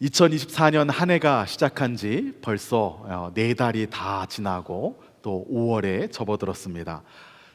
2024년 한 해가 시작한 지 벌써 4달이 다 지나고 또 5월에 접어들었습니다.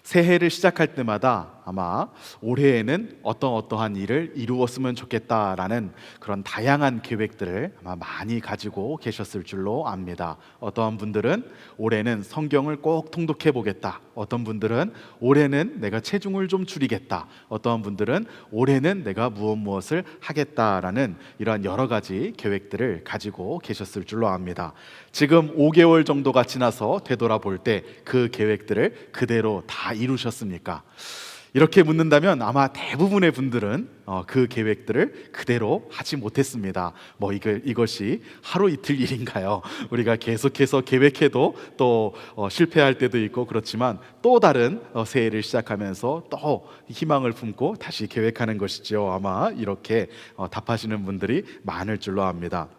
새해를 시작할 때마다 아마 올해에는 어떠한 일을 이루었으면 좋겠다라는 그런 다양한 계획들을 아마 많이 가지고 계셨을 줄로 압니다. 어떠한 분들은 올해는 성경을 꼭 통독해 보겠다. 어떤 분들은 올해는 내가 체중을 좀 줄이겠다. 어떠한 분들은 올해는 내가 무엇을 하겠다라는 이러한 여러 가지 계획들을 가지고 계셨을 줄로 압니다. 지금 5개월 정도가 지나서 되돌아볼 때 그 계획들을 그대로 다 이루셨습니까? 이렇게 묻는다면 아마 대부분의 분들은 그 계획들을 그대로 하지 못했습니다. 이것이 하루 이틀 일인가요? 우리가 계속해서 계획해도 또 실패할 때도 있고 그렇지만 또 다른 새해를 시작하면서 또 희망을 품고 다시 계획하는 것이죠. 아마 이렇게 답하시는 분들이 많을 줄로 압니다.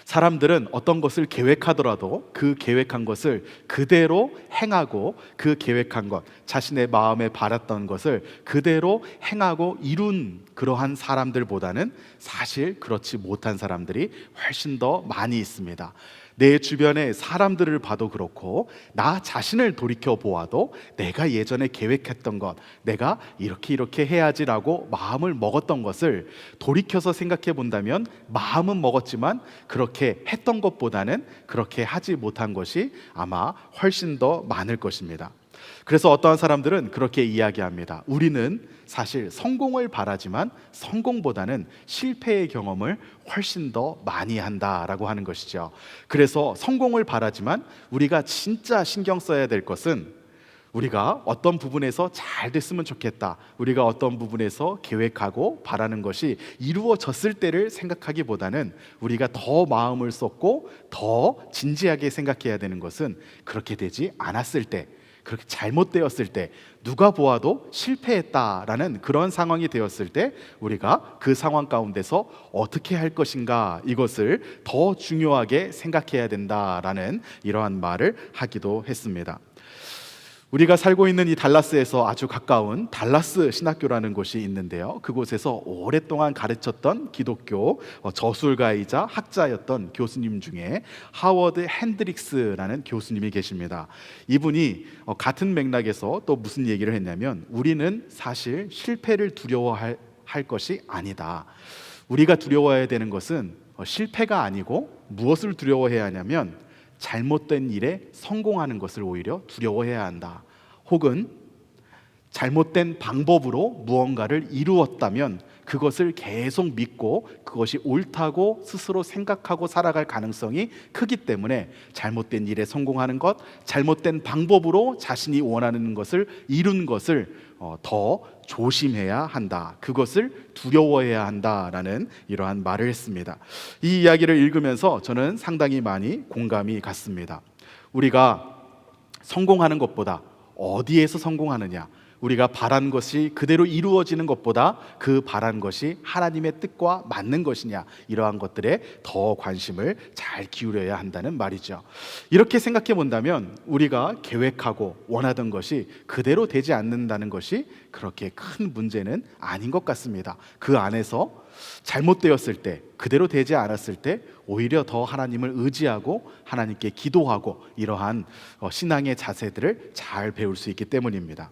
사람들은 어떤 것을 계획하더라도 그 계획한 것을 그대로 행하고 그 계획한 것, 자신의 마음에 바랐던 것을 그대로 행하고 이룬 그러한 사람들보다는 사실 그렇지 못한 사람들이 훨씬 더 많이 있습니다. 내 주변의 사람들을 봐도 그렇고 나 자신을 돌이켜 보아도 내가 예전에 계획했던 것, 내가 이렇게 해야지라고 마음을 먹었던 것을 돌이켜서 생각해 본다면 마음은 먹었지만 그렇게 했던 것보다는 그렇게 하지 못한 것이 아마 훨씬 더 많을 것입니다. 그래서 어떠한 사람들은 그렇게 이야기합니다. 우리는 사실 성공을 바라지만 성공보다는 실패의 경험을 훨씬 더 많이 한다라고 하는 것이죠. 그래서 성공을 바라지만 우리가 진짜 신경 써야 될 것은 우리가 어떤 부분에서 잘 됐으면 좋겠다, 우리가 어떤 부분에서 계획하고 바라는 것이 이루어졌을 때를 생각하기보다는 우리가 더 마음을 쏟고 더 진지하게 생각해야 되는 것은 그렇게 되지 않았을 때, 그렇게 잘못되었을 때, 누가 보아도 실패했다라는 그런 상황이 되었을 때 우리가 그 상황 가운데서 어떻게 할 것인가, 이것을 더 중요하게 생각해야 된다라는 이러한 말을 하기도 했습니다. 우리가 살고 있는 이 달라스에서 아주 가까운 달라스 신학교라는 곳이 있는데요, 그곳에서 오랫동안 가르쳤던 기독교 저술가이자 학자였던 교수님 중에 하워드 핸드릭스라는 교수님이 계십니다. 이분이 같은 맥락에서 또 무슨 얘기를 했냐면, 우리는 사실 실패를 두려워할 것이 아니다. 우리가 두려워해야 되는 것은 실패가 아니고 무엇을 두려워해야 하냐면 잘못된 일에 성공하는 것을 오히려 두려워해야 한다. 혹은 잘못된 방법으로 무언가를 이루었다면 그것을 계속 믿고 그것이 옳다고 스스로 생각하고 살아갈 가능성이 크기 때문에 잘못된 일에 성공하는 것, 잘못된 방법으로 자신이 원하는 것을 이룬 것을 더 조심해야 한다. 그것을 두려워해야 한다라는 이러한 말을 했습니다. 이 이야기를 읽으면서 저는 상당히 많이 공감이 갔습니다. 우리가 성공하는 것보다 어디에서 성공하느냐, 우리가 바란 것이 그대로 이루어지는 것보다 그 바란 것이 하나님의 뜻과 맞는 것이냐, 이러한 것들에 더 관심을 잘 기울여야 한다는 말이죠. 이렇게 생각해 본다면 우리가 계획하고 원하던 것이 그대로 되지 않는다는 것이 그렇게 큰 문제는 아닌 것 같습니다. 그 안에서 잘못되었을 때, 그대로 되지 않았을 때 오히려 더 하나님을 의지하고 하나님께 기도하고 이러한 신앙의 자세들을 잘 배울 수 있기 때문입니다.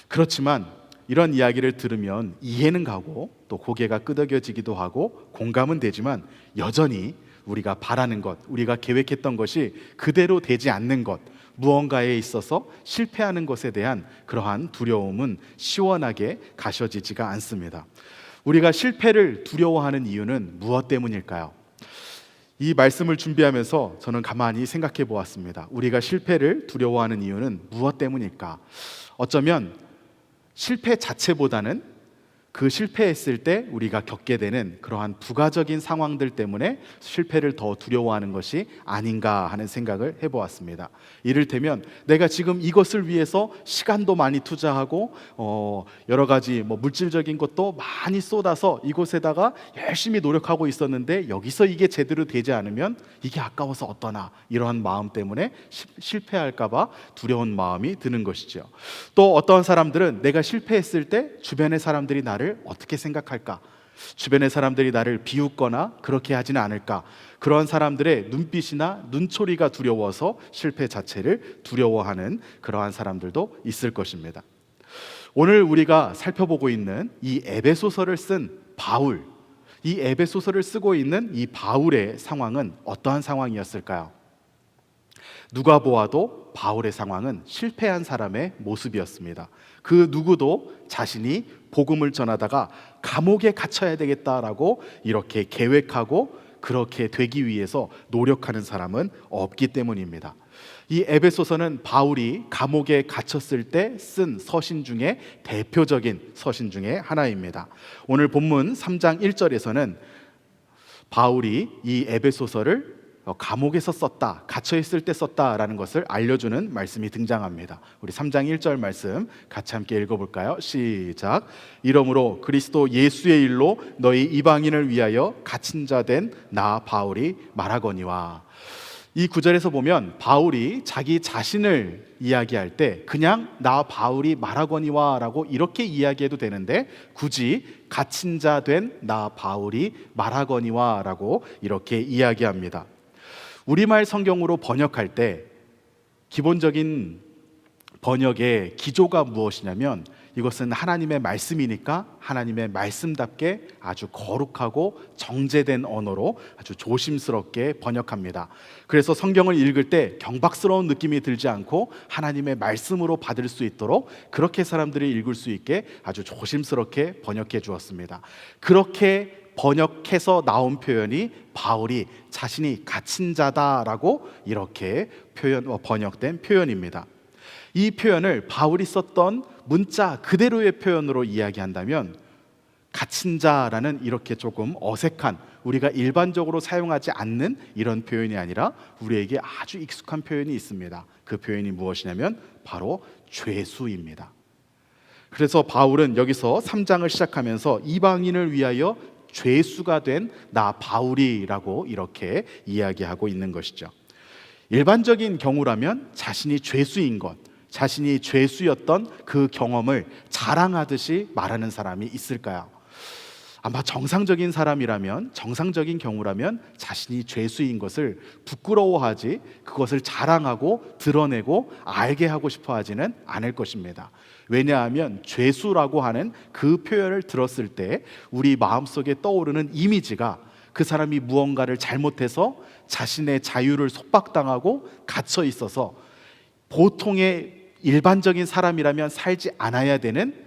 그렇지만 이런 이야기를 들으면 이해는 가고 또 고개가 끄덕여지기도 하고 공감은 되지만 여전히 우리가 바라는 것, 우리가 계획했던 것이 그대로 되지 않는 것, 무언가에 있어서 실패하는 것에 대한 그러한 두려움은 시원하게 가셔지지가 않습니다. 우리가 실패를 두려워하는 이유는 무엇 때문일까요? 이 말씀을 준비하면서 저는 가만히 생각해 보았습니다. 우리가 실패를 두려워하는 이유는 무엇 때문일까? 어쩌면 실패 자체보다는 그 실패했을 때 우리가 겪게 되는 그러한 부가적인 상황들 때문에 실패를 더 두려워하는 것이 아닌가 하는 생각을 해보았습니다. 이를테면 내가 지금 이것을 위해서 시간도 많이 투자하고 여러 가지 물질적인 것도 많이 쏟아서 이곳에다가 열심히 노력하고 있었는데 여기서 이게 제대로 되지 않으면 이게 아까워서 어떠나, 이러한 마음 때문에 실패할까 봐 두려운 마음이 드는 것이죠. 또 어떤 사람들은 내가 실패했을 때 주변의 사람들이 나를 어떻게 생각할까, 주변의 사람들이 나를 비웃거나 그렇게 하지는 않을까? 그런 사람들의 눈빛이나 눈초리가 두려워서 실패 자체를 두려워하는 그러한 사람들도 있을 것입니다. 오늘 우리가 살펴보고 있는 이 에베소서를 쓴 바울, 이 에베소서를 쓰고 있는 이 바울의 상황은 어떠한 상황이었을까요? 누가 보아도 바울의 상황은 실패한 사람의 모습이었습니다. 그 누구도 자신이 복음을 전하다가 감옥에 갇혀야 되겠다라고 이렇게 계획하고 그렇게 되기 위해서 노력하는 사람은 없기 때문입니다. 이 에베소서는 바울이 감옥에 갇혔을 때 쓴 서신 중에 대표적인 서신 중에 하나입니다. 오늘 본문 3장 1절에서는 바울이 이 에베소서를 감옥에서 썼다, 갇혀있을 때 썼다라는 것을 알려주는 말씀이 등장합니다. 우리 3장 1절 말씀 같이 함께 읽어볼까요? 시작. 이러므로 그리스도 예수의 일로 너희 이방인을 위하여 갇힌 자 된 나 바울이 말하거니와. 이 구절에서 보면 바울이 자기 자신을 이야기할 때 그냥 나 바울이 말하거니와 라고 이렇게 이야기해도 되는데 굳이 갇힌 자 된 나 바울이 말하거니와 라고 이렇게 이야기합니다. 우리말 성경으로 번역할 때 기본적인 번역의 기조가 무엇이냐면 이것은 하나님의 말씀이니까 하나님의 말씀답게 아주 거룩하고 정제된 언어로 아주 조심스럽게 번역합니다. 그래서 성경을 읽을 때 경박스러운 느낌이 들지 않고 하나님의 말씀으로 받을 수 있도록 그렇게 사람들이 읽을 수 있게 아주 조심스럽게 번역해 주었습니다. 그렇게 번역해서 나온 표현이 바울이 자신이 갇힌 자다라고 이렇게 번역된 표현입니다. 이 표현을 바울이 썼던 문자 그대로의 표현으로 이야기한다면 갇힌 자라는 이렇게 조금 어색한, 우리가 일반적으로 사용하지 않는 이런 표현이 아니라 우리에게 아주 익숙한 표현이 있습니다. 그 표현이 무엇이냐면 바로 죄수입니다. 그래서 바울은 여기서 3장을 시작하면서 이방인을 위하여 죄수가 된 나 바울이라고 이렇게 이야기하고 있는 것이죠. 일반적인 경우라면 자신이 죄수인 것, 자신이 죄수였던 그 경험을 자랑하듯이 말하는 사람이 있을까요? 아마 정상적인 사람이라면, 정상적인 경우라면 자신이 죄수인 것을 부끄러워하지, 그것을 자랑하고 드러내고 알게 하고 싶어 하지는 않을 것입니다. 왜냐하면 죄수라고 하는 그 표현을 들었을 때 우리 마음속에 떠오르는 이미지가 그 사람이 무언가를 잘못해서 자신의 자유를 속박당하고 갇혀 있어서 보통의 일반적인 사람이라면 살지 않아야 되는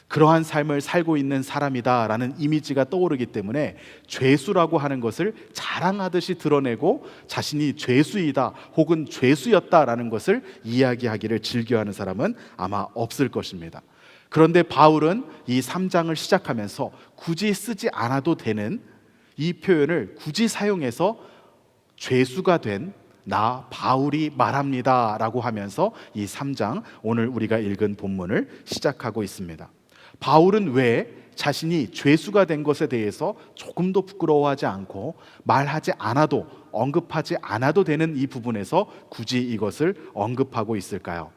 그러한 삶을 살고 있는 사람이다라는 이미지가 떠오르기 때문에 죄수라고 하는 것을 자랑하듯이 드러내고 자신이 죄수이다 혹은 죄수였다라는 것을 이야기하기를 즐겨하는 사람은 아마 없을 것입니다. 그런데 바울은 이 3장을 시작하면서 굳이 쓰지 않아도 되는 이 표현을 굳이 사용해서 죄수가 된 나 바울이 말합니다 라고 하면서 이 3장 오늘 우리가 읽은 본문을 시작하고 있습니다. 바울은 왜 자신이 죄수가 된 것에 대해서 조금도 부끄러워하지 않고 말하지 않아도, 언급하지 않아도 되는 이 부분에서 굳이 이것을 언급하고 있을까요?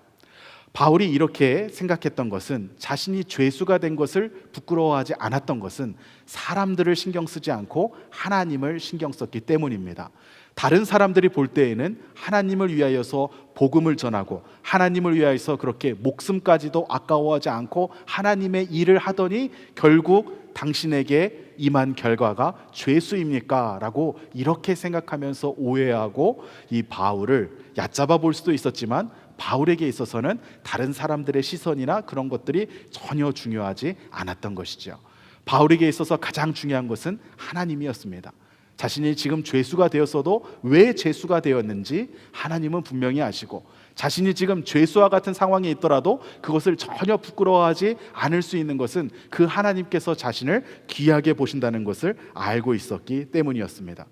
바울이 이렇게 생각했던 것은, 자신이 죄수가 된 것을 부끄러워하지 않았던 것은 사람들을 신경 쓰지 않고 하나님을 신경 썼기 때문입니다. 다른 사람들이 볼 때에는 하나님을 위하여서 복음을 전하고 하나님을 위하여서 그렇게 목숨까지도 아까워하지 않고 하나님의 일을 하더니 결국 당신에게 임한 결과가 죄수입니까? 라고 이렇게 생각하면서 오해하고 이 바울을 얕잡아 볼 수도 있었지만 바울에게 있어서는 다른 사람들의 시선이나 그런 것들이 전혀 중요하지 않았던 것이죠. 바울에게 있어서 가장 중요한 것은 하나님이었습니다. 자신이 지금 죄수가 되었어도 왜 죄수가 되었는지 하나님은 분명히 아시고, 자신이 지금 죄수와 같은 상황에 있더라도 그것을 전혀 부끄러워하지 않을 수 있는 것은 그 하나님께서 자신을 귀하게 보신다는 것을 알고 있었기 때문이었습니다.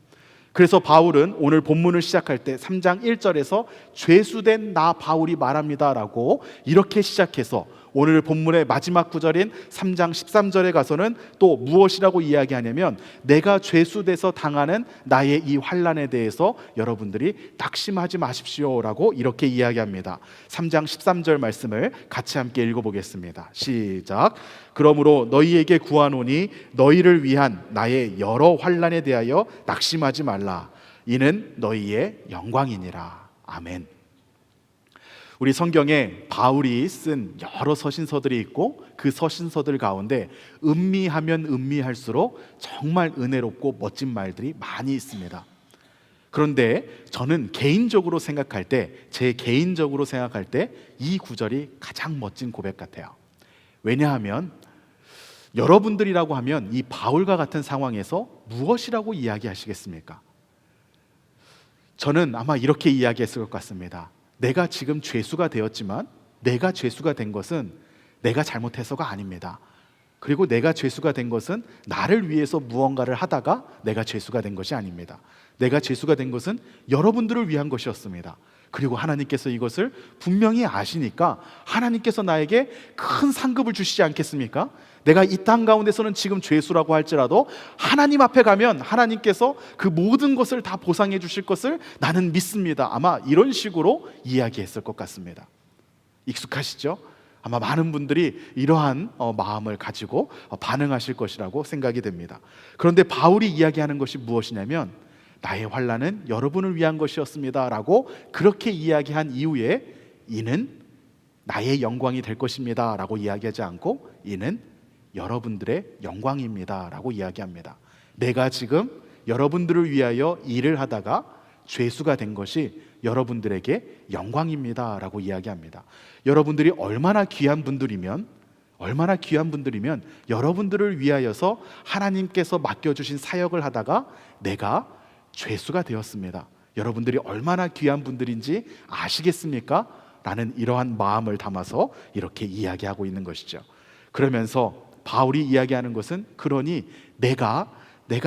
그래서 바울은 오늘 본문을 시작할 때 3장 1절에서 죄수된 나 바울이 말합니다 라고 이렇게 시작해서 오늘 본문의 마지막 구절인 3장 13절에 가서는 또 무엇이라고 이야기하냐면 내가 죄수돼서 당하는 나의 이 환난에 대해서 여러분들이 낙심하지 마십시오라고 이렇게 이야기합니다. 3장 13절 말씀을 같이 함께 읽어보겠습니다. 시작. 그러므로 너희에게 구하노니 너희를 위한 나의 여러 환난에 대하여 낙심하지 말라. 이는 너희의 영광이니라. 아멘. 우리 성경에 바울이 쓴 여러 서신서들이 있고 그 서신서들 가운데 음미하면 음미할수록 정말 은혜롭고 멋진 말들이 많이 있습니다. 그런데 저는 개인적으로 생각할 때, 제 개인적으로 생각할 때 이 구절이 가장 멋진 고백 같아요. 왜냐하면 여러분들이라고 하면 이 바울과 같은 상황에서 무엇이라고 이야기하시겠습니까? 저는 아마 이렇게 이야기했을 것 같습니다. 내가 지금 죄수가 되었지만 내가 죄수가 된 것은 내가 잘못해서가 아닙니다. 그리고 내가 죄수가 된 것은 나를 위해서 무언가를 하다가 내가 죄수가 된 것이 아닙니다. 내가 죄수가 된 것은 여러분들을 위한 것이었습니다. 그리고 하나님께서 이것을 분명히 아시니까 하나님께서 나에게 큰 상급을 주시지 않겠습니까? 내가 이 땅 가운데서는 지금 죄수라고 할지라도 하나님 앞에 가면 하나님께서 그 모든 것을 다 보상해 주실 것을 나는 믿습니다. 아마 이런 식으로 이야기했을 것 같습니다. 익숙하시죠? 아마 많은 분들이 이러한 마음을 가지고 반응하실 것이라고 생각이 됩니다. 그런데 바울이 이야기하는 것이 무엇이냐면 나의 환난은 여러분을 위한 것이었습니다 라고 그렇게 이야기한 이후에 이는 나의 영광이 될 것입니다 라고 이야기하지 않고 이는 여러분들의 영광입니다 라고 이야기합니다. 내가 지금 여러분들을 위하여 일을 하다가 죄수가 된 것이 여러분들에게 영광입니다 라고 이야기합니다. 여러분들이 얼마나 귀한 분들이면 여러분들을 위하여서 하나님께서 맡겨주신 사역을 하다가 내가 죄수가 되었습니다. 여러분들이 얼마나 귀한 분들인지 아시겠습니까? 라는 이러한 마음을 담아서 이렇게 이야기하고 있는 것이죠. 그러면서 바울이 이야기하는 것은 그러니 내가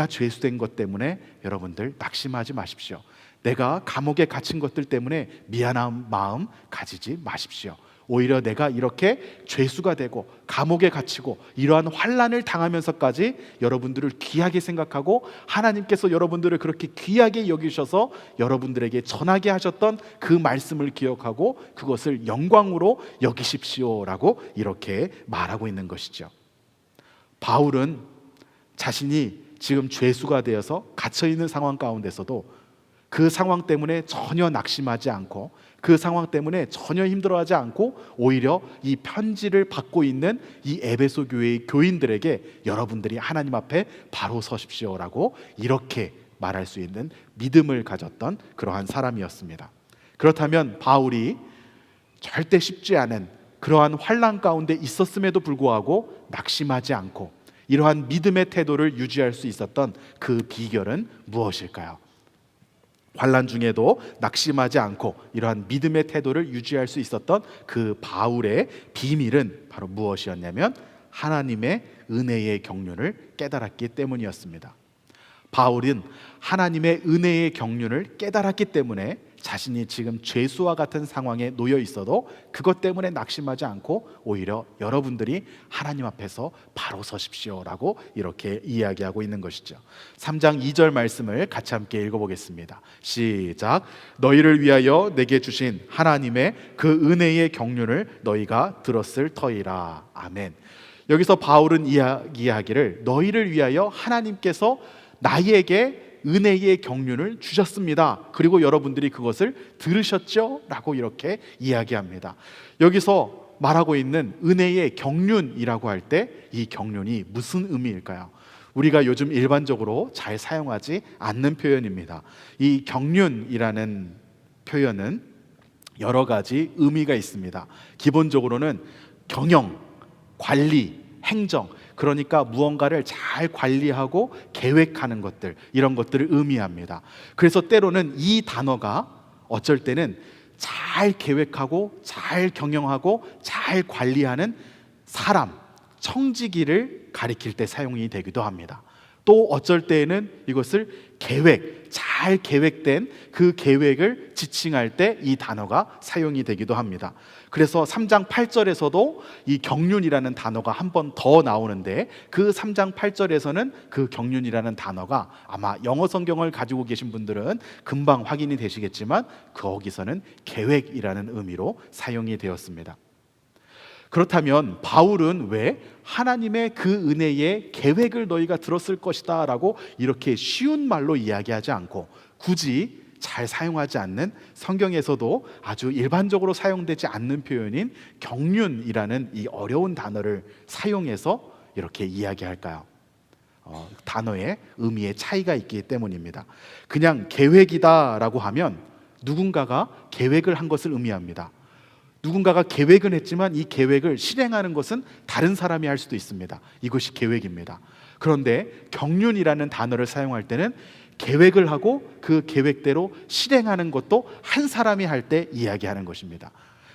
죄수된 것 때문에 여러분들 낙심하지 마십시오. 내가 감옥에 갇힌 것들 때문에 미안한 마음 가지지 마십시오. 오히려 내가 이렇게 죄수가 되고 감옥에 갇히고 이러한 환난을 당하면서까지 여러분들을 귀하게 생각하고 하나님께서 여러분들을 그렇게 귀하게 여기셔서 여러분들에게 전하게 하셨던 그 말씀을 기억하고 그것을 영광으로 여기십시오라고 이렇게 말하고 있는 것이죠. 바울은 자신이 지금 죄수가 되어서 갇혀있는 상황 가운데서도 그 상황 때문에 전혀 낙심하지 않고 그 상황 때문에 전혀 힘들어하지 않고 오히려 이 편지를 받고 있는 이 에베소 교회의 교인들에게 여러분들이 하나님 앞에 바로 서십시오라고 이렇게 말할 수 있는 믿음을 가졌던 그러한 사람이었습니다. 그렇다면 바울이 절대 쉽지 않은 그러한 환난 가운데 있었음에도 불구하고 낙심하지 않고 이러한 믿음의 태도를 유지할 수 있었던 그 비결은 무엇일까요? 환난 중에도 낙심하지 않고 이러한 믿음의 태도를 유지할 수 있었던 그 바울의 비밀은 바로 무엇이었냐면 하나님의 은혜의 경륜을 깨달았기 때문이었습니다. 바울은 하나님의 은혜의 경륜을 깨달았기 때문에 자신이 지금 죄수와 같은 상황에 놓여 있어도 그것 때문에 낙심하지 않고 오히려 여러분들이 하나님 앞에서 바로 서십시오라고 이렇게 이야기하고 있는 것이죠. 3장 2절 말씀을 같이 함께 읽어보겠습니다. 시작. 너희를 위하여 내게 주신 하나님의 그 은혜의 경륜을 너희가 들었을 터이라. 아멘. 여기서 바울은 이야기하기를 너희를 위하여 하나님께서 나에게 은혜의 경륜을 주셨습니다. 그리고 여러분들이 그것을 들으셨죠? 라고 이렇게 이야기합니다. 여기서 말하고 있는 은혜의 경륜이라고 할 때 이 경륜이 무슨 의미일까요? 우리가 요즘 일반적으로 잘 사용하지 않는 표현입니다. 이 경륜이라는 표현은 여러 가지 의미가 있습니다. 기본적으로는 경영, 관리, 행정, 그러니까 무언가를 잘 관리하고 계획하는 것들, 이런 것들을 의미합니다. 그래서 때로는 이 단어가 어쩔 때는 잘 계획하고 잘 경영하고 잘 관리하는 사람, 청지기를 가리킬 때 사용이 되기도 합니다. 또 어쩔 때에는 이것을 계획, 잘 계획된 그 계획을 지칭할 때 이 단어가 사용이 되기도 합니다. 그래서 3장 8절에서도 이 경륜이라는 단어가 한 번 더 나오는데, 그 3장 8절에서는 그 경륜이라는 단어가 아마 영어 성경을 가지고 계신 분들은 금방 확인이 되시겠지만 거기서는 계획이라는 의미로 사용이 되었습니다. 그렇다면 바울은 왜 하나님의 그 은혜의 계획을 너희가 들었을 것이다 라고 이렇게 쉬운 말로 이야기하지 않고 굳이 잘 사용하지 않는, 성경에서도 아주 일반적으로 사용되지 않는 표현인 경륜이라는 이 어려운 단어를 사용해서 이렇게 이야기할까요? 단어의 의미의 차이가 있기 때문입니다. 그냥 계획이다 라고 하면 누군가가 계획을 한 것을 의미합니다. 누군가가 계획은 했지만 이 계획을 실행하는 것은 다른 사람이 할 수도 있습니다. 이것이 계획입니다. 그런데 경륜이라는 단어를 사용할 때는 계획을 하고 그 계획대로 실행하는 것도 한 사람이 할 때 이야기하는 것입니다.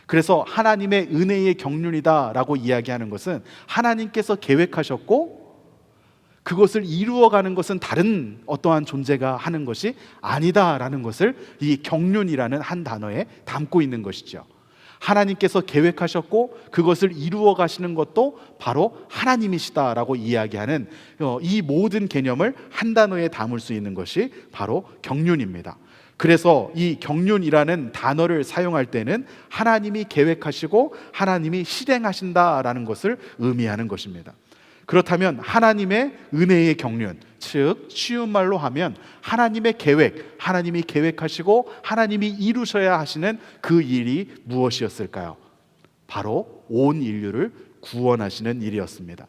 그래서 하나님의 은혜의 경륜이다 라고 이야기하는 것은 하나님께서 계획하셨고 그것을 이루어가는 것은 다른 어떠한 존재가 하는 것이 아니다라는 것을 이 경륜이라는 한 단어에 담고 있는 것이죠. 하나님께서 계획하셨고 그것을 이루어 가시는 것도 바로 하나님이시다라고 이야기하는 이 모든 개념을 한 단어에 담을 수 있는 것이 바로 경륜입니다. 그래서 이 경륜이라는 단어를 사용할 때는 하나님이 계획하시고 하나님이 실행하신다라는 것을 의미하는 것입니다. 그렇다면 하나님의 은혜의 경륜, 즉 쉬운 말로 하면 하나님의 계획, 하나님이 계획하시고 하나님이 이루셔야 하시는 그 일이 무엇이었을까요? 바로 온 인류를 구원하시는 일이었습니다.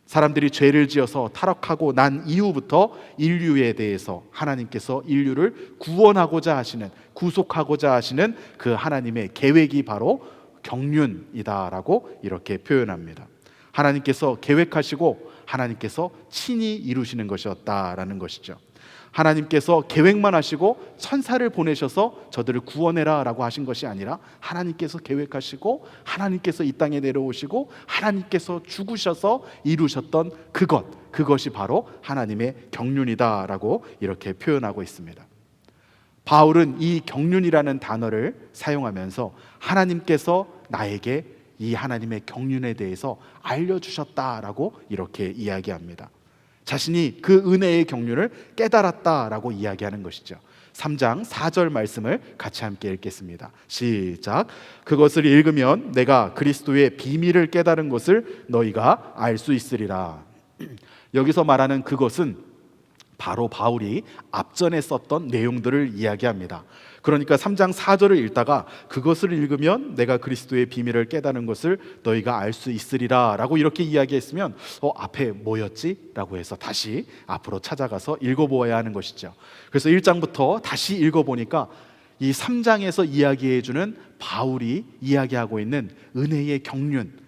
사람들이 죄를 지어서 타락하고 난 이후부터 인류에 대해서 하나님께서 인류를 구원하고자 하시는, 구속하고자 하시는 그 하나님의 계획이 바로 경륜이다라고 이렇게 표현합니다. 하나님께서 계획하시고 하나님께서 친히 이루시는 것이었다라는 것이죠. 하나님께서 계획만 하시고 천사를 보내셔서 저들을 구원해라 라고 하신 것이 아니라 하나님께서 계획하시고 하나님께서 이 땅에 내려오시고 하나님께서 죽으셔서 이루셨던 그것이 바로 하나님의 경륜이다 라고 이렇게 표현하고 있습니다. 바울은 이 경륜이라는 단어를 사용하면서 하나님께서 나에게 이 하나님의 경륜에 대해서 알려주셨다라고 이렇게 이야기합니다. 자신이 그 은혜의 경륜을 깨달았다라고 이야기하는 것이죠. 3장 4절 말씀을 같이 함께 읽겠습니다. 시작. 그것을 읽으면 내가 그리스도의 비밀을 깨달은 것을 너희가 알 수 있으리라. 여기서 말하는 그것은 바로 바울이 앞전에 썼던 내용들을 이야기합니다. 그러니까 3장 4절을 읽다가 그것을 읽으면 내가 그리스도의 비밀을 깨닫는 것을 너희가 알 수 있으리라 라고 이렇게 이야기했으면 앞에 뭐였지? 라고 해서 다시 앞으로 찾아가서 읽어보아야 하는 것이죠. 그래서 1장부터 다시 읽어보니까 이 3장에서 이야기해주는 바울이 이야기하고 있는 은혜의 경륜,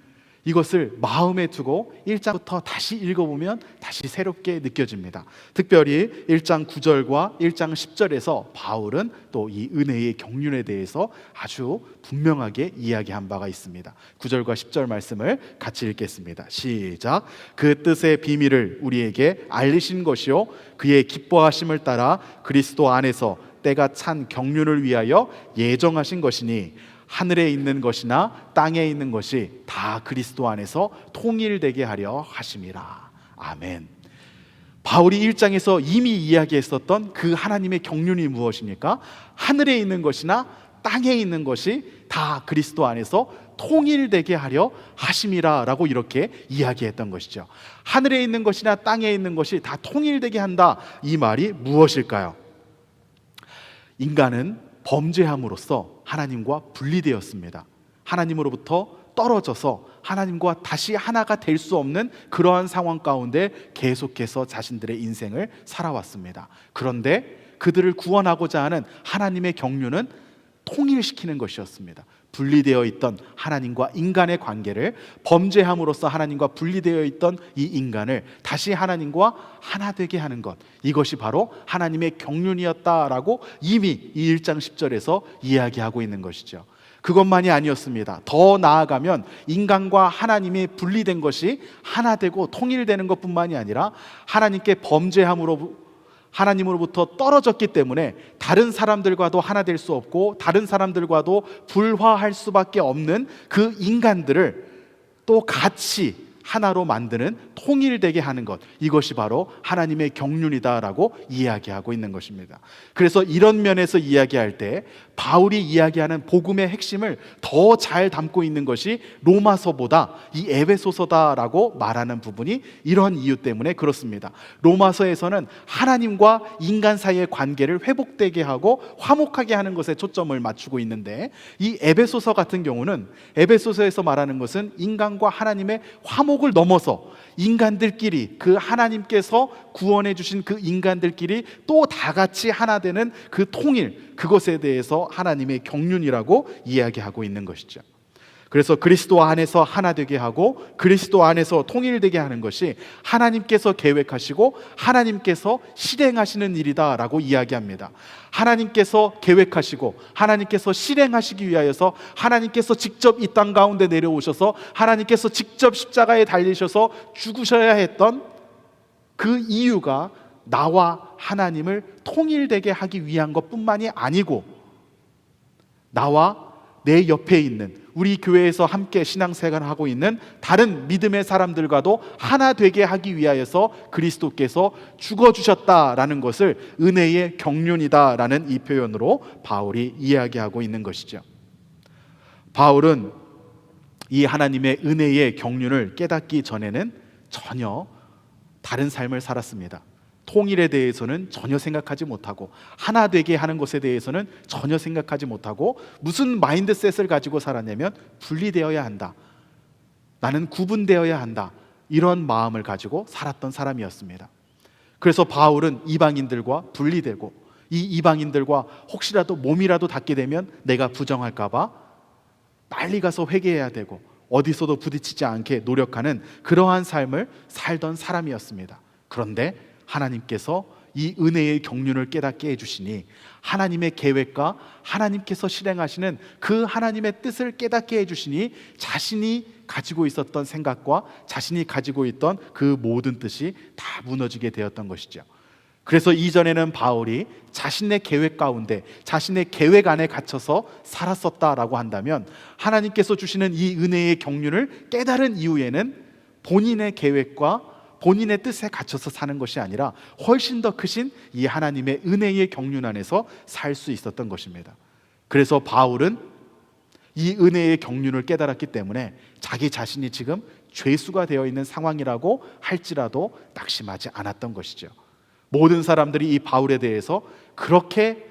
이것을 마음에 두고 1장부터 다시 읽어보면 다시 새롭게 느껴집니다. 특별히 1장 9절과 1장 10절에서 바울은 또 이 은혜의 경륜에 대해서 아주 분명하게 이야기한 바가 있습니다. 9절과 10절 말씀을 같이 읽겠습니다. 시작. 그 뜻의 비밀을 우리에게 알리신 것이요 그의 기뻐하심을 따라 그리스도 안에서 때가 찬 경륜을 위하여 예정하신 것이니 하늘에 있는 것이나 땅에 있는 것이 다 그리스도 안에서 통일되게 하려 하심이라. 아멘. 바울이 1장에서 이미 이야기했었던 그 하나님의 경륜이 무엇입니까? 하늘에 있는 것이나 땅에 있는 것이 다 그리스도 안에서 통일되게 하려 하심이라 라고 이렇게 이야기했던 것이죠. 하늘에 있는 것이나 땅에 있는 것이 다 통일되게 한다, 이 말이 무엇일까요? 인간은 범죄함으로써 하나님과 분리되었습니다. 하나님으로부터 떨어져서 하나님과 다시 하나가 될 수 없는 그러한 상황 가운데 계속해서 자신들의 인생을 살아왔습니다. 그런데 그들을 구원하고자 하는 하나님의 경륜은 통일시키는 것이었습니다. 분리되어 있던 하나님과 인간의 관계를, 범죄함으로써 하나님과 분리되어 있던 이 인간을 다시 하나님과 하나 되게 하는 것, 이것이 바로 하나님의 경륜이었다라고 이미 이 1장 10절에서 이야기하고 있는 것이죠. 그것만이 아니었습니다. 더 나아가면 인간과 하나님이 분리된 것이 하나 되고 통일되는 것뿐만이 아니라 하나님께 범죄함으로 하나님으로부터 떨어졌기 때문에 다른 사람들과도 하나 될 수 없고 다른 사람들과도 불화할 수밖에 없는 그 인간들을 또 같이 하나로 만드는, 통일되게 하는 것, 이것이 바로 하나님의 경륜이다라고 이야기하고 있는 것입니다. 그래서 이런 면에서 이야기할 때 바울이 이야기하는 복음의 핵심을 더 잘 담고 있는 것이 로마서보다 이 에베소서다라고 말하는 부분이 이런 이유 때문에 그렇습니다. 로마서에서는 하나님과 인간 사이의 관계를 회복되게 하고 화목하게 하는 것에 초점을 맞추고 있는데, 이 에베소서 같은 경우는, 에베소서에서 말하는 것은 인간과 하나님의 화목을 넘어서 인간들끼리, 그 하나님께서 구원해 주신 그 인간들끼리 또 다 같이 하나 되는 그 통일, 그것에 대해서 하나님의 경륜이라고 이야기하고 있는 것이죠. 그래서 그리스도 안에서 하나 되게 하고 그리스도 안에서 통일되게 하는 것이 하나님께서 계획하시고 하나님께서 실행하시는 일이다라고 이야기합니다. 하나님께서 계획하시고 하나님께서 실행하시기 위하여서 하나님께서 직접 이 땅 가운데 내려오셔서 하나님께서 직접 십자가에 달리셔서 죽으셔야 했던 그 이유가 나와 하나님을 통일되게 하기 위한 것뿐만이 아니고, 나와 내 옆에 있는, 우리 교회에서 함께 신앙생활을 하고 있는 다른 믿음의 사람들과도 하나 되게 하기 위하여서 그리스도께서 죽어주셨다라는 것을 은혜의 경륜이다라는 이 표현으로 바울이 이야기하고 있는 것이죠. 바울은 이 하나님의 은혜의 경륜을 깨닫기 전에는 전혀 다른 삶을 살았습니다. 통일에 대해서는 전혀 생각하지 못하고, 하나 되게 하는 것에 대해서는 전혀 생각하지 못하고, 무슨 마인드셋을 가지고 살았냐면 분리되어야 한다, 나는 구분되어야 한다, 이런 마음을 가지고 살았던 사람이었습니다. 그래서 바울은 이방인들과 분리되고, 이 이방인들과 혹시라도 몸이라도 닿게 되면 내가 부정할까 봐 빨리 가서 회개해야 되고 어디서도 부딪히지 않게 노력하는 그러한 삶을 살던 사람이었습니다. 그런데 하나님께서 이 은혜의 경륜을 깨닫게 해주시니, 하나님의 계획과 하나님께서 실행하시는 그 하나님의 뜻을 깨닫게 해주시니, 자신이 가지고 있었던 생각과 자신이 가지고 있던 그 모든 뜻이 다 무너지게 되었던 것이죠. 그래서 이전에는 바울이 자신의 계획 가운데, 자신의 계획 안에 갇혀서 살았었다라고 한다면, 하나님께서 주시는 이 은혜의 경륜을 깨달은 이후에는 본인의 계획과 본인의 뜻에 갇혀서 사는 것이 아니라 훨씬 더 크신 이 하나님의 은혜의 경륜 안에서 살 수 있었던 것입니다. 그래서 바울은 이 은혜의 경륜을 깨달았기 때문에 자기 자신이 지금 죄수가 되어 있는 상황이라고 할지라도 낙심하지 않았던 것이죠. 모든 사람들이 이 바울에 대해서 그렇게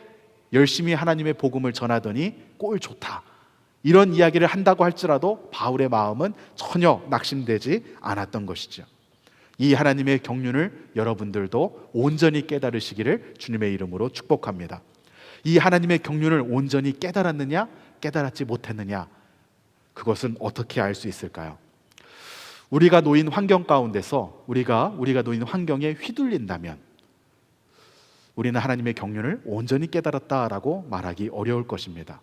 열심히 하나님의 복음을 전하더니 꼴 좋다, 이런 이야기를 한다고 할지라도 바울의 마음은 전혀 낙심되지 않았던 것이죠. 이 하나님의 경륜을 여러분들도 온전히 깨달으시기를 주님의 이름으로 축복합니다. 이 하나님의 경륜을 온전히 깨달았느냐, 깨달았지 못했느냐, 그것은 어떻게 알 수 있을까요? 우리가 놓인 환경 가운데서 우리가 놓인 환경에 휘둘린다면 우리는 하나님의 경륜을 온전히 깨달았다라고 말하기 어려울 것입니다.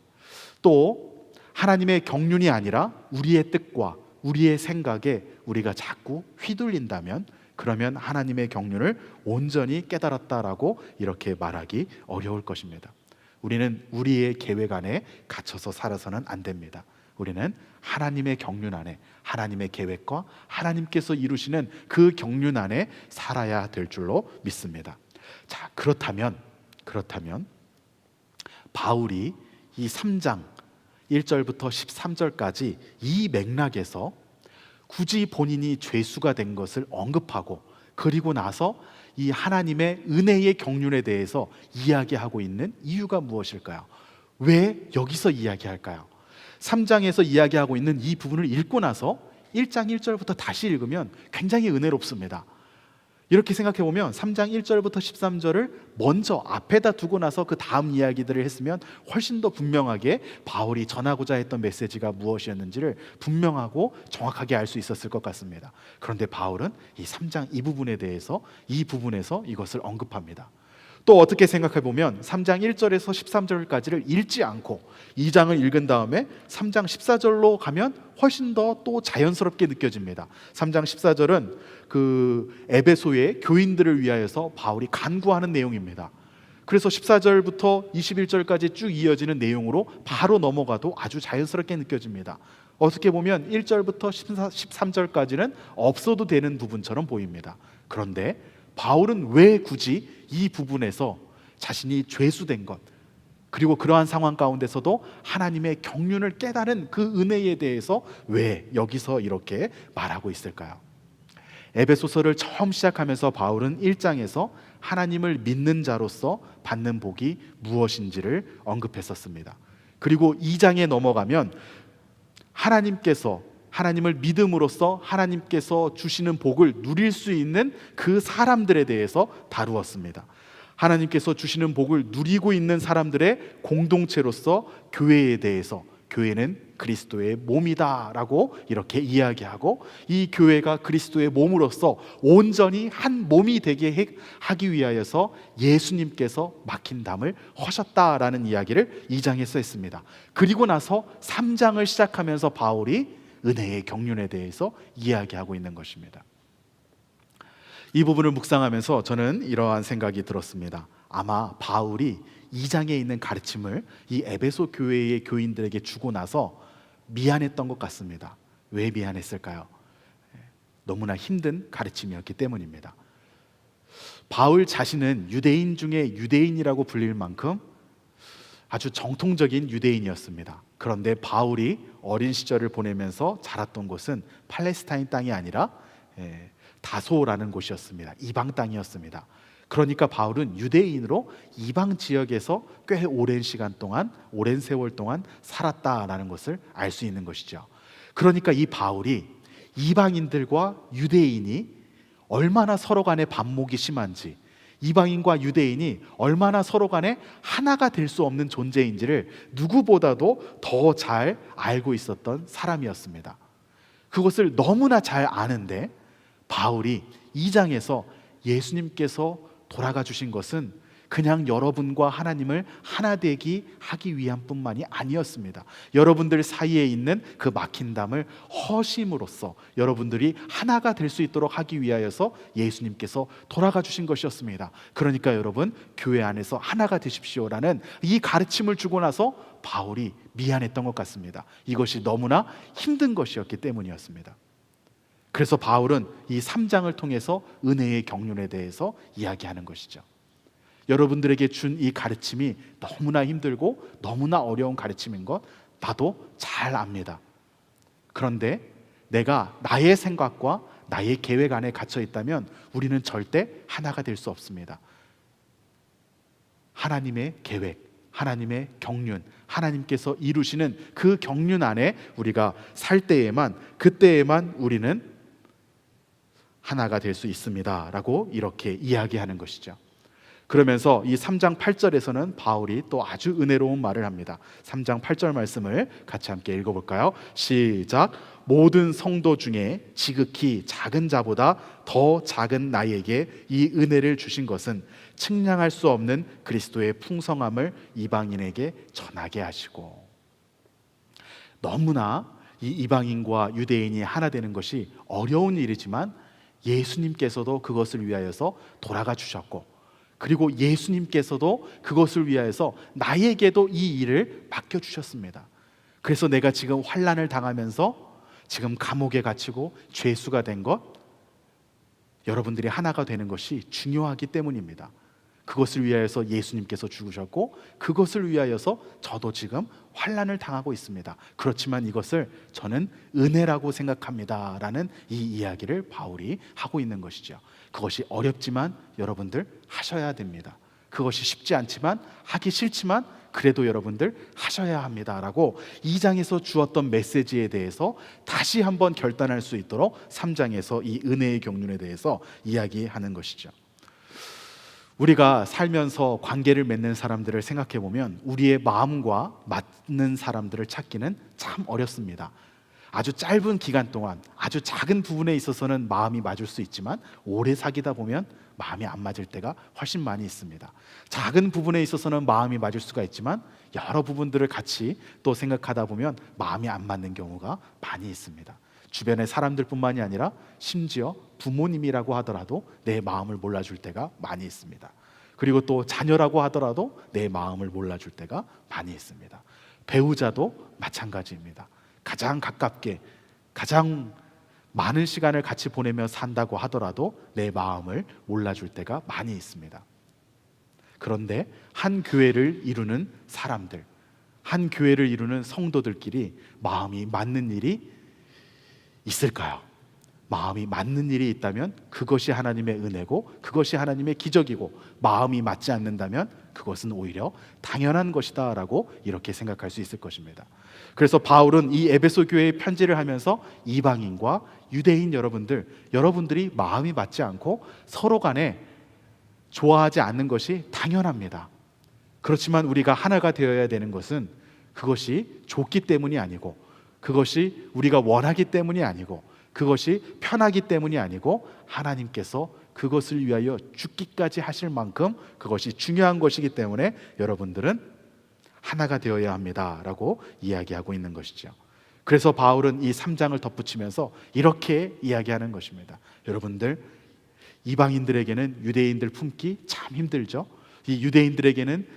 또 하나님의 경륜이 아니라 우리의 뜻과 우리의 생각에 우리가 자꾸 휘둘린다면, 그러면 하나님의 경륜을 온전히 깨달았다라고 이렇게 말하기 어려울 것입니다. 우리는 우리의 계획 안에 갇혀서 살아서는 안 됩니다. 우리는 하나님의 경륜 안에, 하나님의 계획과 하나님께서 이루시는 그 경륜 안에 살아야 될 줄로 믿습니다. 자, 그렇다면 바울이 이 3장 1절부터 13절까지 이 맥락에서 굳이 본인이 죄수가 된 것을 언급하고, 그리고 나서 이 하나님의 은혜의 경륜에 대해서 이야기하고 있는 이유가 무엇일까요? 왜 여기서 이야기할까요? 3장에서 이야기하고 있는 이 부분을 읽고 나서 1장 1절부터 다시 읽으면 굉장히 은혜롭습니다. 이렇게 생각해 보면 3장 1절부터 13절을 먼저 앞에다 두고 나서 그 다음 이야기들을 했으면 훨씬 더 분명하게 바울이 전하고자 했던 메시지가 무엇이었는지를 분명하고 정확하게 알 수 있었을 것 같습니다. 그런데 바울은 이 3장 이 부분에 대해서 이 부분에서 이것을 언급합니다. 또 어떻게 생각해 보면 3장 1절에서 13절까지를 읽지 않고 2장을 읽은 다음에 3장 14절로 가면 훨씬 더 또 자연스럽게 느껴집니다. 3장 14절은 그 에베소의 교인들을 위하여서 바울이 간구하는 내용입니다. 그래서 14절부터 21절까지 쭉 이어지는 내용으로 바로 넘어가도 아주 자연스럽게 느껴집니다. 어떻게 보면 1절부터 13절까지는 없어도 되는 부분처럼 보입니다. 그런데 바울은 왜 굳이 이 부분에서 자신이 죄수된 것, 그리고 그러한 상황 가운데서도 하나님의 경륜을 깨달은 그 은혜에 대해서 왜 여기서 이렇게 말하고 있을까요? 에베소서를 처음 시작하면서 바울은 1장에서 하나님을 믿는 자로서 받는 복이 무엇인지를 언급했었습니다. 그리고 2장에 넘어가면 하나님을 믿음으로써 하나님께서 주시는 복을 누릴 수 있는 그 사람들에 대해서 다루었습니다. 하나님께서 주시는 복을 누리고 있는 사람들의 공동체로서 교회에 대해서, 교회는 그리스도의 몸이다라고 이렇게 이야기하고, 이 교회가 그리스도의 몸으로서 온전히 한 몸이 되게 하기 위하여서 예수님께서 막힌 담을 허셨다라는 이야기를 2장에서 했습니다. 그리고 나서 3장을 시작하면서 바울이 은혜의 경륜에 대해서 이야기하고 있는 것입니다. 이 부분을 묵상하면서 저는 이러한 생각이 들었습니다. 아마 바울이 2장에 있는 가르침을 이 에베소 교회의 교인들에게 주고 나서 미안했던 것 같습니다. 왜 미안했을까요? 너무나 힘든 가르침이었기 때문입니다. 바울 자신은 유대인 중에 유대인이라고 불릴 만큼 아주 정통적인 유대인이었습니다. 그런데 바울이 어린 시절을 보내면서 자랐던 곳은 팔레스타인 땅이 아니라 다소라는 곳이었습니다. 이방 땅이었습니다. 그러니까 바울은 유대인으로 이방 지역에서 꽤 오랜 시간 동안, 오랜 세월 동안 살았다라는 것을 알 수 있는 것이죠. 그러니까 이 바울이 이방인들과 유대인이 얼마나 서로 간에 반목이 심한지, 이방인과 유대인이 얼마나 서로 간에 하나가 될 수 없는 존재인지를 누구보다도 더 잘 알고 있었던 사람이었습니다. 그것을 너무나 잘 아는데 바울이 2장에서 예수님께서 돌아가 주신 것은 그냥 여러분과 하나님을 하나 되기 하기 위한 뿐만이 아니었습니다. 여러분들 사이에 있는 그 막힌 담을 허심으로써 여러분들이 하나가 될 수 있도록 하기 위하여서 예수님께서 돌아가 주신 것이었습니다. 그러니까 여러분, 교회 안에서 하나가 되십시오라는 이 가르침을 주고 나서 바울이 미안했던 것 같습니다. 이것이 너무나 힘든 것이었기 때문이었습니다. 그래서 바울은 이 3장을 통해서 은혜의 경륜에 대해서 이야기하는 것이죠. 여러분들에게 준 이 가르침이 너무나 힘들고 너무나 어려운 가르침인 것 나도 잘 압니다. 그런데 내가 나의 생각과 나의 계획 안에 갇혀 있다면 우리는 절대 하나가 될 수 없습니다. 하나님의 계획, 하나님의 경륜, 하나님께서 이루시는 그 경륜 안에 우리가 살 때에만, 그때에만 우리는 하나가 될 수 있습니다 라고 이렇게 이야기하는 것이죠. 그러면서 이 3장 8절에서는 바울이 또 아주 은혜로운 말을 합니다. 3장 8절 말씀을 같이 함께 읽어볼까요? 시작. 모든 성도 중에 지극히 작은 자보다 더 작은 나에게 이 은혜를 주신 것은 측량할 수 없는 그리스도의 풍성함을 이방인에게 전하게 하시고. 너무나 이 이방인과 유대인이 하나 되는 것이 어려운 일이지만 예수님께서도 그것을 위하여서 돌아가 주셨고, 그리고 예수님께서도 그것을 위하여서 나에게도 이 일을 맡겨주셨습니다. 그래서 내가 지금 환난을 당하면서 지금 감옥에 갇히고 죄수가 된 것, 여러분들이 하나가 되는 것이 중요하기 때문입니다. 그것을 위하여서 예수님께서 죽으셨고 그것을 위하여서 저도 지금 환난을 당하고 있습니다. 그렇지만 이것을 저는 은혜라고 생각합니다 라는 이 이야기를 바울이 하고 있는 것이죠. 그것이 어렵지만 여러분들 하셔야 됩니다. 그것이 쉽지 않지만, 하기 싫지만 그래도 여러분들 하셔야 합니다 라고 2장에서 주었던 메시지에 대해서 다시 한번 결단할 수 있도록 3장에서 이 은혜의 경륜에 대해서 이야기하는 것이죠. 우리가 살면서 관계를 맺는 사람들을 생각해 보면 우리의 마음과 맞는 사람들을 찾기는 참 어렵습니다. 아주 짧은 기간 동안 아주 작은 부분에 있어서는 마음이 맞을 수 있지만 오래 사귀다 보면 마음이 안 맞을 때가 훨씬 많이 있습니다. 작은 부분에 있어서는 마음이 맞을 수가 있지만 여러 부분들을 같이 또 생각하다 보면 마음이 안 맞는 경우가 많이 있습니다. 주변의 사람들뿐만이 아니라 심지어 부모님이라고 하더라도 내 마음을 몰라줄 때가 많이 있습니다. 그리고 또 자녀라고 하더라도 내 마음을 몰라줄 때가 많이 있습니다. 배우자도 마찬가지입니다. 가장 가깝게 가장 많은 시간을 같이 보내며 산다고 하더라도 내 마음을 몰라줄 때가 많이 있습니다. 그런데 한 교회를 이루는 사람들, 한 교회를 이루는 성도들끼리 마음이 맞는 일이 있을까요? 마음이 맞는 일이 있다면 그것이 하나님의 은혜고 그것이 하나님의 기적이고, 마음이 맞지 않는다면 그것은 오히려 당연한 것이다 라고 이렇게 생각할 수 있을 것입니다. 그래서 바울은 이 에베소 교회에 편지를 하면서 이방인과 유대인 여러분들이 마음이 맞지 않고 서로 간에 좋아하지 않는 것이 당연합니다. 그렇지만 우리가 하나가 되어야 되는 것은 그것이 좋기 때문이 아니고, 그것이 우리가 원하기 때문이 아니고, 그것이 편하기 때문이 아니고, 하나님께서 그것을 위하여 죽기까지 하실 만큼 그것이 중요한 것이기 때문에 여러분들은 하나가 되어야 합니다 라고 이야기하고 있는 것이죠. 그래서 바울은 이 3장을 덧붙이면서 이렇게 이야기하는 것입니다. 여러분들, 이방인들에게는 유대인들 품기 참 힘들죠. 이 유대인들에게는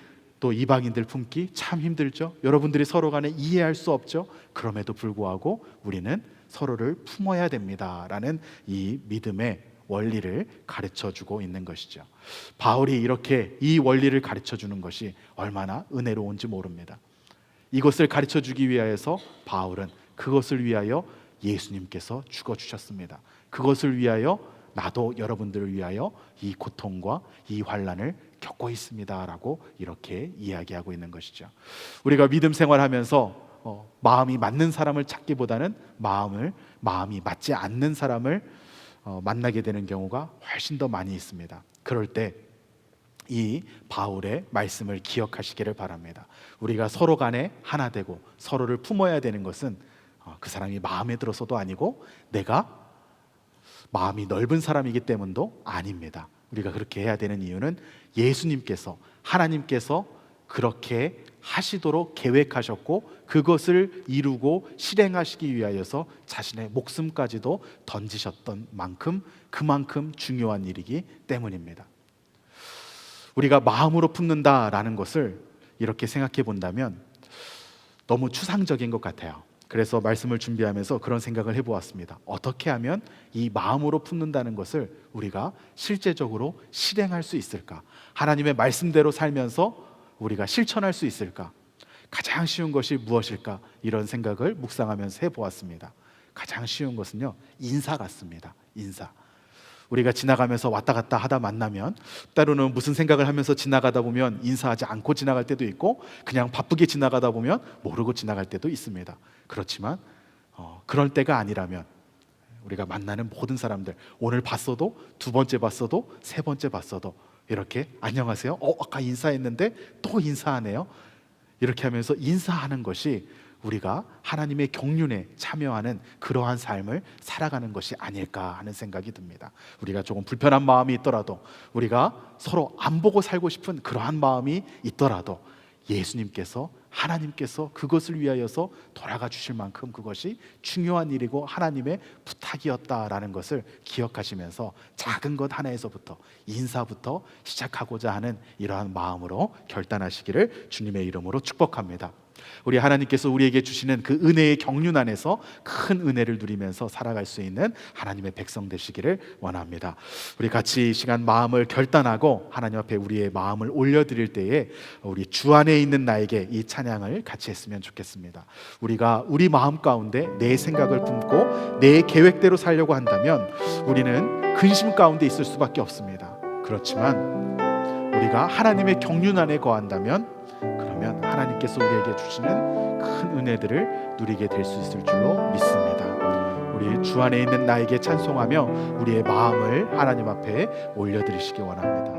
또 이방인들 품기 참 힘들죠. 여러분들이 서로 간에 이해할 수 없죠. 그럼에도 불구하고 우리는 서로를 품어야 됩니다 라는 이 믿음의 원리를 가르쳐주고 있는 것이죠. 바울이 이렇게 이 원리를 가르쳐주는 것이 얼마나 은혜로운지 모릅니다. 이것을 가르쳐주기 위하여서 바울은 그것을 위하여 예수님께서 죽어주셨습니다. 그것을 위하여 나도 여러분들을 위하여 이 고통과 이 환난을 겪고 있습니다 라고 이렇게 이야기하고 있는 것이죠. 우리가 믿음 생활하면서 마음이 맞는 사람을 찾기보다는 마음이 맞지 않는 사람을 만나게 되는 경우가 훨씬 더 많이 있습니다. 그럴 때 이 바울의 말씀을 기억하시기를 바랍니다. 우리가 서로 간에 하나 되고 서로를 품어야 되는 것은 그 사람이 마음에 들어서도 아니고 내가 마음이 넓은 사람이기 때문도 아닙니다. 우리가 그렇게 해야 되는 이유는 예수님께서, 하나님께서 그렇게 하시도록 계획하셨고 그것을 이루고 실행하시기 위하여서 자신의 목숨까지도 던지셨던 만큼, 그만큼 중요한 일이기 때문입니다. 우리가 마음으로 품는다라는 것을 이렇게 생각해 본다면 너무 추상적인 것 같아요. 그래서 말씀을 준비하면서 그런 생각을 해보았습니다. 어떻게 하면 이 마음으로 품는다는 것을 우리가 실제적으로 실행할 수 있을까? 하나님의 말씀대로 살면서 우리가 실천할 수 있을까? 가장 쉬운 것이 무엇일까? 이런 생각을 묵상하면서 해보았습니다. 가장 쉬운 것은요, 인사 같습니다. 인사. 우리가 지나가면서 왔다 갔다 하다 만나면 때로는 무슨 생각을 하면서 지나가다 보면 인사하지 않고 지나갈 때도 있고, 그냥 바쁘게 지나가다 보면 모르고 지나갈 때도 있습니다. 그렇지만 그럴 때가 아니라면 우리가 만나는 모든 사람들, 오늘 봤어도, 두 번째 봤어도, 세 번째 봤어도 이렇게 안녕하세요, 아까 인사했는데 또 인사하네요, 이렇게 하면서 인사하는 것이 우리가 하나님의 경륜에 참여하는 그러한 삶을 살아가는 것이 아닐까 하는 생각이 듭니다. 우리가 조금 불편한 마음이 있더라도, 우리가 서로 안 보고 살고 싶은 그러한 마음이 있더라도 예수님께서, 하나님께서 그것을 위하여서 돌아가 주실 만큼 그것이 중요한 일이고 하나님의 부탁이었다라는 것을 기억하시면서 작은 것 하나에서부터, 인사부터 시작하고자 하는 이러한 마음으로 결단하시기를 주님의 이름으로 축복합니다. 우리 하나님께서 우리에게 주시는 그 은혜의 경륜 안에서 큰 은혜를 누리면서 살아갈 수 있는 하나님의 백성 되시기를 원합니다. 우리 같이 이 시간 마음을 결단하고 하나님 앞에 우리의 마음을 올려드릴 때에 우리 주 안에 있는 나에게 이 찬양을 같이 했으면 좋겠습니다. 우리가 우리 마음 가운데 내 생각을 품고 내 계획대로 살려고 한다면 우리는 근심 가운데 있을 수밖에 없습니다. 그렇지만 우리가 하나님의 경륜 안에 거한다면, 그러면 하나님께서 우리에게 주시는 큰 은혜들을 누리게 될 수 있을 줄로 믿습니다. 우리 주 안에 있는 나에게 찬송하며 우리의 마음을 하나님 앞에 올려드리시기 원합니다.